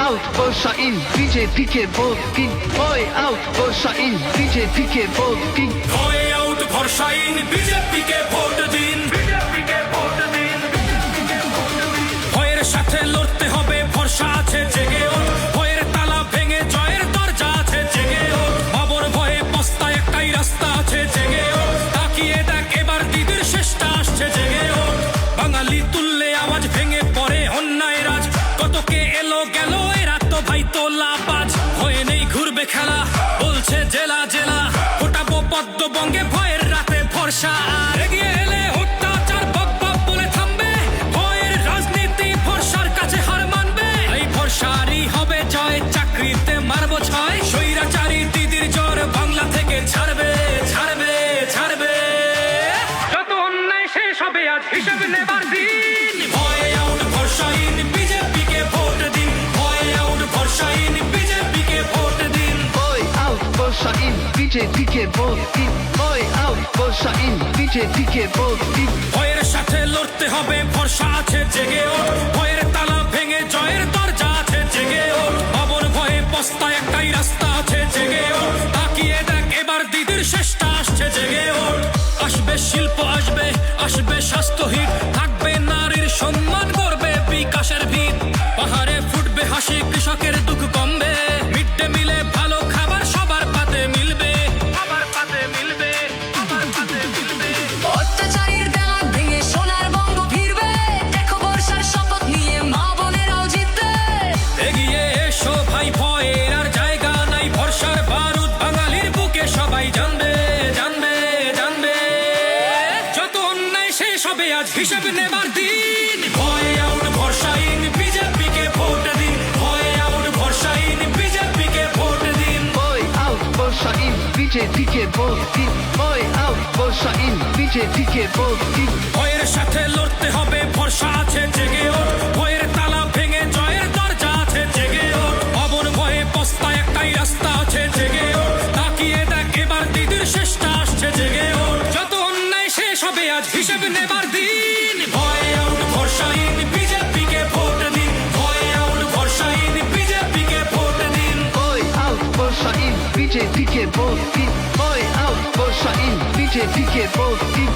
out, Barsha in বিজেপিকে vote দিন। ভয় আউট, বর্ষা ইন বিজেপিকে ভোট দিন। ভয় আউট, ভরসা ইন বিজেপিকে ভোট দিন। ভয়ের সাথে লড়তে হবে, ভরসা আছে জেগে ওঠ। ভয়ের তালা ভেঙে জয়ের দরজা আছে জেগে ওঠ। বাবর ভয়ে পস্তায় একটাই রাস্তা আছে জেগে ওঠ। তাকিয়ে দেখ এবার দিদির শেষটা আসছে জেগে ওঠ। বাঙালি তুললে আওয়াজ ভেঙে পড়ে অন্যায় রাজ। কতকে এলো গেল এরা তো ভাই তোলা বাজ। ভয়ে নেই ঘুরবে খেলা বলছে জেলা জেলা। ফোটাবো পদ্মবঙ্গে ভয়ের রাতে ভরসা। আর এগিয়ে এলে অত্যাচার বক বক বলে থামবে। ভয়ের রাজনীতি ভরসার কাছে হার মানবে। এই ভরসারই হবে জয়, চাকরিতে মারবো ছয়। স্বৈরাচারী দিদির জ্বর বাংলা থেকে ছাড়বে ছাড়বে ছাড়বে। যত অন্যায় শেষ হবে আজ হিসেব নেবার দিন। ভয় আউট, ভরসা ইন বিজেপিকে ভোট দিন। ভয় আউট, ভরসা ইন বিজেপিকে ভোট দিন। ভয় আউট, বর্ষা ইন বিজেপিকে ভোট দিন। ভয় আউট, বর্ষা ইন বিজেপিকে ভোট দিন। ভয়ের সাথে লড়তে হবে, ভরসা আছে জেগে ওঠ। ভয়ের তালা ভেঙে জয়ের দরজা আছে জেগে ওঠ। বাবর ভয়ে পস্তায় একটাই রাস্তা আছে জেগে ওঠ। তাকিয়ে দেখ এবার দিদির শেষটা আসছে জেগে ওঠ। আসবে শিল্প, আসবে আসবে স্বাস্থ্যহিত। থাকবে নারীর সম্মান, করবে বিকাশের ভিত। পাহাড়ে ফুটবে হাসি, কৃষকের দুঃখ কমবে। মিড ডে মিলে ভালো খাবার সবার পাতে মিলবে। সবার পাতে মিলবে, সবার পাতে মিলবে। অত্যাচারীর দাঁত ভেঙে সোনার বঙ্গ ফিরবে। দেখো বর্ষার শপথ নিয়ে মা বোনেরাও জিতবে। এগিয়ে এসো ভাই, ভয়ের আর জায়গা নাই। ভরসার বারুদ বাঙালির বুকে সবাই জানবে জানবে জানবে। যত অন্যায় শেষ হবে আজ হিসেব নেবার দিন। ভয় আউট, ভরসা ইন বিজেপিকে ভোট দিন। ভয় আউট, ভরসা ইন বিজেপিকে ভোট দিন। ভয় আউট, বর্ষা ইন বিজেপিকে ভোট দিন। ভয় আউট, বর্ষা ইন বিজেপিকে ভোট দিন। ভয়ের সাথে লড়তে হবে, ভরসা আছে জেগে ওঠ। ভয়ের তালা ভেঙে জয়ের দরজা আছে জেগে ওঠ। অবন ভয়ে পস্তায় একটাই রাস্তা আছে জেগে ওঠ। তাকিয়ে দেখ এবার দিদির শেষটা আসছে জেগে ওঠ। যত অন্যায় শেষ হবে আজ হিসেব নেবার দিন। ভয় আউট, ভরসা ইন বিজেপিকে ভোট দিন। ভয় আউট, ভরসা ইন বিজেপিকে ভোট দিন। ভয় আউট, বর্ষা ইন বিজেপিকে ভোট দিন। ভয় আউট, বর্ষা ইন বিজেপিকে ভোট দিন।